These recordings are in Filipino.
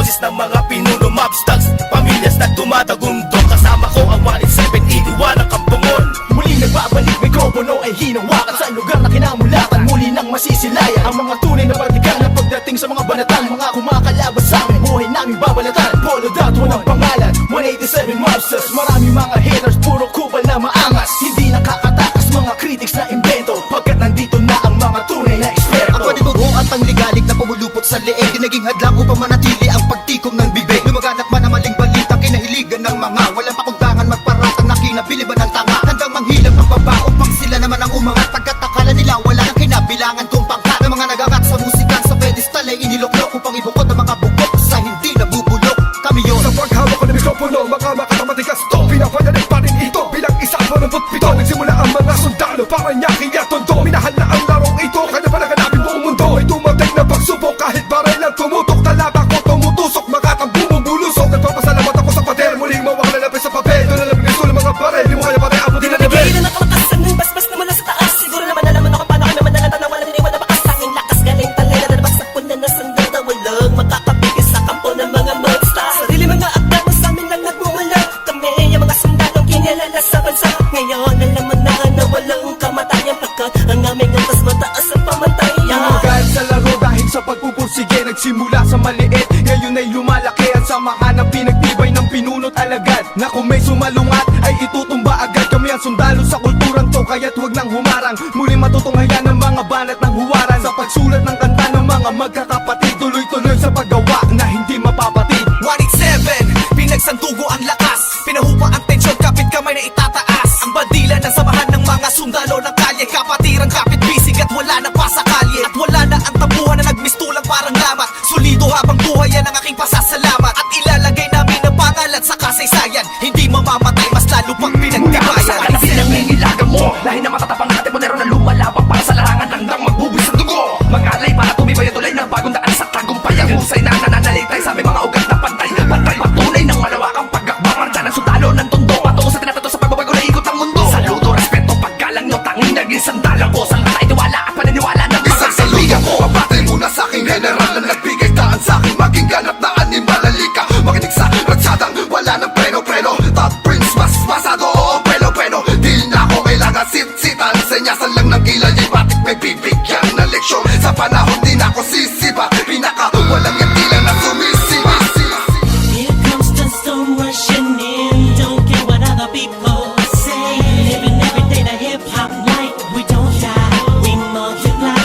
basis ng mga pinuno, mob thugs, pamilyas na tumatagundong. Kasama ko ang 18781 ang kampungon. Muli nagbabalik, mikropono ay hinawakan sa lugar na kinamulatan. Muli nang masisilayan ang mga tunay na partikan na pagdating sa mga banatan. Mga kumakalaban sa amin, buhay namin babalatan. Polo dot, walang pangalan, 187 mobsters. Marami mga haters, puro kupal na maangas. Hindi nakakatakas mga critics na invento, pagkat nandito na ang mga tunay na eksperto. Ang panibugo at pangligalig na pumulupot sa leeg, di naging hadlang upang manatili ang pagtikom ng bibig. Lumaganap man ang maling balita, kinahiligan ng mga walang pakundangan, magparatang na kinabiliban ng tanga. Handang manghilang ang baba upang sila naman ang umangat. Pagkat akala nila wala nang kinabilangan kung pangkat. Ng mga nagangat sa musikan sa pedestal ay iniloklok upang ibukod ang mga bugok sa hindi nabubulok. Kami yun. Sa paghawak ko ng mikropono, mga makatamatigas to, pinapanalig pa rin ito bilang isa pa ng putpito. Nagsimula ang mga sundalo para nyaki at tondo. Minahal na ang larong ito, kanya pa naganapin buong mundo. Ay dumating na pagsubok kahit baril ang tumutok. Talaba ko tumutusok, makatang bumubulusok. Nagpapasalamat ako sa pader, muling mawak na lapis sa papel. Doon na lang gusto ng mga baril, di mo kaya pare abutin na level. Nagigil na kalakasan ng basbas na mula sa taas. Siguro naman ako paano kami manalatan na walang iniwan na bakas. Tanging lakas galing talay na nalabas sa punan na sandal na walang makakapigil sa kampo ng mga monsters. Sarili mga akda na sa amin lang nagmumula. Kami yung mga sundalong kinilala sa bansa. Ngayon alam mo na walang kamatayan, pagkat ang aming antas mataas ang pamantayan. Kahit sa laro dahil sa pagpupursige, nagsimula sa maliit, ngayon ay lumalaki. Ang samahan ng pinagtibay ng pinunot alagad, na kung may sumalungat ay itutumba agad. Kami ang sundalo sa kulturang to, kaya't huwag nang humarang. Muling matutunghayan ng mga banat ng huwaran. Sa pagsulat ng kanta ng mga magkakapatid, tuloy-tuloy sa paggawa na hindi mapapatid. 187, pinagsandugo ang lakas, pinahupa ang tensyon, kapit kamay na itataas. Ang bandila ng samahan ng mga sundalo ng kalye, kapatirang kapit bisig at wala na pa sa kalye. At wala na ang tabuhan na nagmistulang parang lamat. Solido habang buhay yan ang aking pasasalamat. At ilalagay namin ang pangalan sa kasaysayan, hindi mamamatay, mas lalo pang pinagtibayan. Ang pinangingilagan mo, lahi na matatapang natin, monero na lumalabang para sa larangan, handang magbubis ang dugo. Mag-alay para tumibay ang tulay ng bagong daan sa tagumpay. Ang husay na nananalitay sa may mga ugat na pantay. Pantay patunay ng malawakang pagkakbang. Marcha ng sundalo ng tondo, patungo sa tinatato sa pagbabago na ikot ang mundo. Saludo, respeto, paggalang no, tanging naging sandalang ko. Saan ka tiwala at paniniwala ng mga Isang ko, pabatay muna sa aking general na nagbigay daan sa aking maging ganap na animal. Halika, makinig sa ratsadang wala ng preno-preno. Top prince, mas masado, oo, pelo-pelo. Di na ako kailangan sit-sitan, senyasan lang ng kilay. Batik may bibigyan na leksyon, sa panahon di na ako sisipa. Pinaka, walang yung tila na sumisipa. Here comes the storm rushing in. Don't care what other people say. Living every day the hip hop like we don't die, we multiply.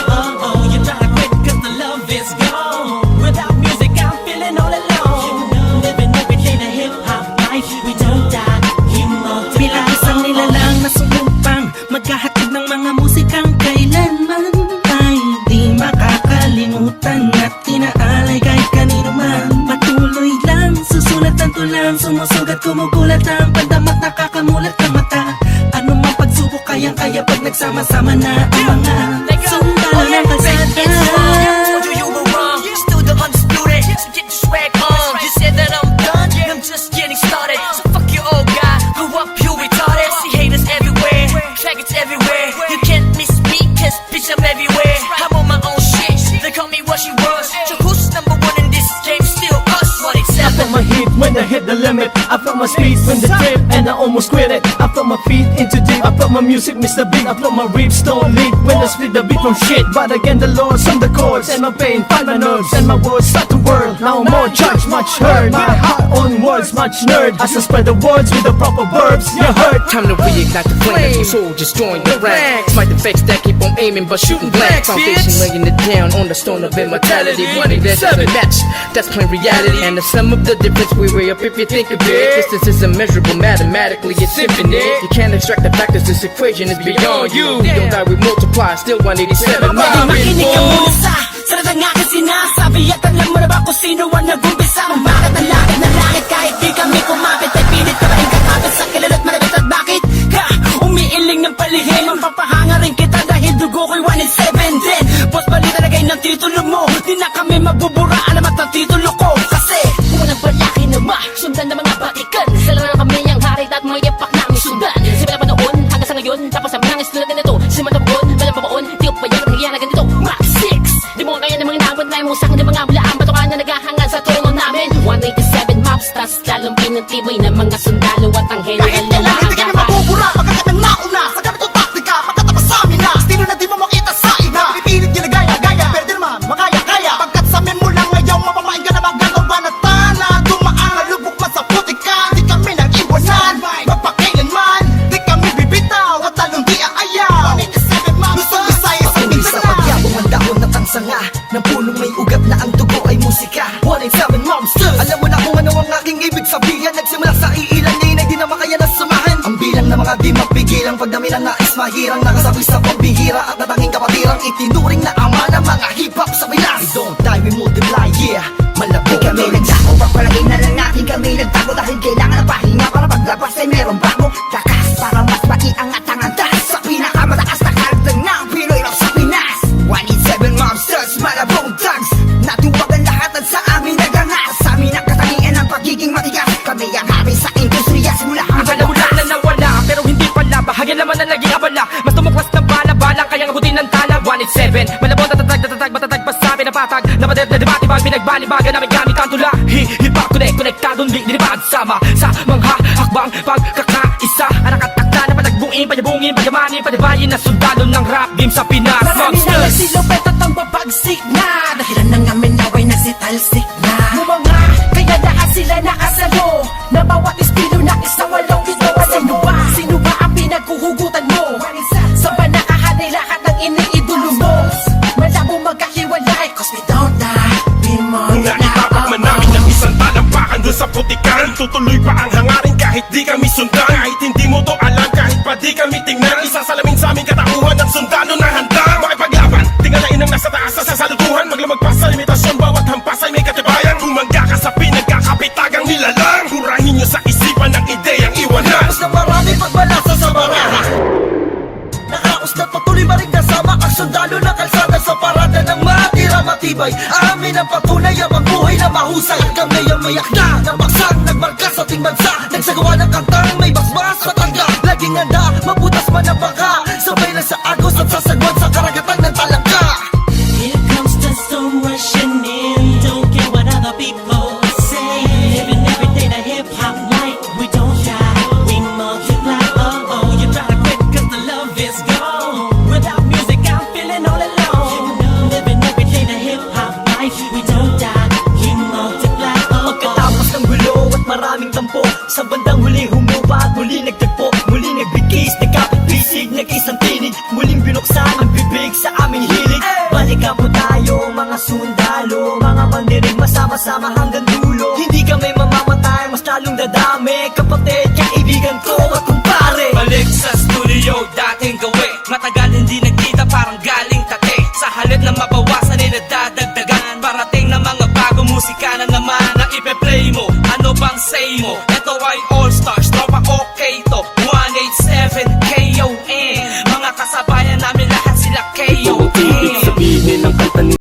Oh, you gotta quit 'cause the love is gone. Without music I'm feeling all alone. Living every day the hip hop life, we don't die, we multiply. Bilang isang nilalang na sumumpang maghahatid ng mga musikang kailanman ay di makakalimutan at inaalay kahit kanino man. Patuloy lang, susulat ang tulang, sumusugat, kumugulat ang pandamat, nakakamulat ang mata. Ano mang pagsubok kayang-kaya pag nagsama-sama na ang mga sundalo ng kalsada. Told you you were wrong, still the undisputed. So get your swag on. You said that I'm done, I'm just getting started. So fuck your old guy, grew up you retarded. See haters everywhere, faggots everywhere. You can't miss me, cause bitch I'm everywhere. I'm on my own shit, they call me what she was. So who's number one in this game? Still us, I felt 187. my heat when I hit the limit. I felt my speed when the trip and I almost quit it. I felt my feet into deep. I felt my music miss the beat. I felt my ribs don't leak when I split the beat from shit. But again the Lord's on the chords and my pain find my nerves and my words start to whirl. Now I'm more judged, much heard. My heart on words, much nerd. As I spread the words with the proper verbs, you heard. Time to reignite the flame. Soldiers join the ranks. Smite the fakes that keep on aiming but shooting blank. Foundation laying it down on the stone of immortality. Winning that's a match, that's plain reality. And the sum of the difference we weigh up if you think of it. Distance is immeasurable, mathematically it's infinite. You can't extract the factors, this equation is beyond you. We don't die, we multiply, still 187. Makinig ka muna sa sarap ng aking sinasabi. At alam mo na ba kung sino ang nag-umpisa? Kung bakit ang langit ng langit kahit di kami kumapit. Ay pilit ka ba rin kakapit sa kilala't malagat at bakit ka umiiling ng palihim? Mapapahanga rin kita dahil dugo ko'y 187 din. Boss balita lagay ng titulo mo, di na kami mabubura, alamat ng titulo ko. Kasi kung walang palaki na sundan ng mga batikan, sila na kami ang hari at mga yapak namin sundan. Simula pa noon hanggang sa ngayon, tapos ang mga tulad na ito. Simula pa noon, walang babaon, di ko pa yan ang nangyayari ganito. Max 6, di mo kaya ng mga inabot na yung musang ng mga bulaan. Batukan na naghahangad sa trono namin. ng tibay ng mga sundalo at ang Kahit general na kailan hindi kami nakagabay. mabubura Pagkat kami nauna sa ganitong taktika Pagkatapos sa amin na Estilo na di mo makita sa iba Pipilit ginagaya-gaya Pero di naman makaya-kaya Pagkat sa amin mo lang ngayon Mapamain ka na magalaw banatana Dumaan na lubok man sa putika Di kami nag-iwanan Magpakailanman Di kami bibitaw At lalong di aayaw Luzon, Visayas at Patuloy sa Mindanao pagyabong ang dahon na tangsanga Ng punong may ugat na ang dugo ay musika 187 Monsters. Alam mo na kung ano ang aking ibig sabihin Nagsimula sa iilan din ay di na makaya na samahan Ang bilang ng mga di mapigilang Pagdami na nais mahirang Nakasabi sa pambihira At natanging kapatirang Itinuring na ama ng mga hip-hop sa Pinas We don't die, we multiply, yeah Malapit Kami nagdako, pagpalagay na lang natin kami nagtago Dahil kailangan ng pahinga para paglabas ay merong bagong lakas Para mas maiangat ang antas Sa pinakamataas na karagdag ng Pinoy rock sa Pinas 187 Monsters, malabong thugs Natuwagan lahat at sa amin nagangas Sa amin ang katangian ng pagiging matigas Kami ang hari sa industriya simula ang Akala mo lang na nawala Pero hindi pala Bahagya naman na naging abala Mas tumuklas ng bala-balang Kayang abutin ng tala 187 Malabon tatatag Matatag pa sa pinapatag Napadet na dibatibag Pinagbalibagan namin gamit ang tula Hip-hop konektadong dinibad Sama sa mga hakbang pagkakaisa Anak at akta na panagbungin Panyabungin, panyamanin, panibayin Na sundalo ng rap game sa Pinas Marami na Monsters. nagsilupet at ang babagsik na Dahilan ng amin naway nagsitalsik na Mga kaya lahat sila nakasalo Na bawat estilo na isang walong ito Sino ba? Sino ba ang pinaghuhugutan mo? Sa ba nakahanay lahat ng iniidolo mo? Malabo magkahiwalay Cause we don't die We Kung naitapak man namin ng isang talampakan doon sa putikan Tutuloy pa ang hangarin kahit di kami sundan Kahit hindi mo to alam, kahit pa di kami tingnan Isasalamin sa aming katauhan ng sundalo na handa Makipaglaban, tingalain ang nasa taas sa sasalutuhan Maglamag pa sa limitasyon, bawat hampas ay may katibayan Bumangga ka sa pinagkakapitagang nilalang Burahin nyo sa isipan ng ideyang iwanan Tapos na marami pagbalasa sa baraha Nakauslat patuloy maring kasama ang sundalo na kalsada sa parada ng matira matibay Amin ang patunay ang buhay na mahusay Kami ang mayak na nabaksang nagmarka sa ating bansa Nagsagawa ng kantang may basbas matangga Laging handa, mabutas man ang baka Sabay lang sa agos at sasagwan sa karagatan ng talangka Here comes the storm rushing in. Don't care what other people say. Living every day the hip hop life. We don't die, we multiply. Oh oh, you try to quit 'cause the love is gone. Without music, I'm feeling all alone. Living every day the hip hop life. We don't die, we multiply. Oh oh. Pagkatapos ng gulo at maraming tampo Sa bandang huli humupa at muli nagtagpo Muli nagbigis, nagkapit-bisig, nag-isang tinig Muling binuksan ang bibig sa aming hilig Balikan po tayo mga sundalo Mga mandirig masama-sama hanggang dulo Hindi kami mamamatay, mas lalong dadami Kapatid, kaibigan ko at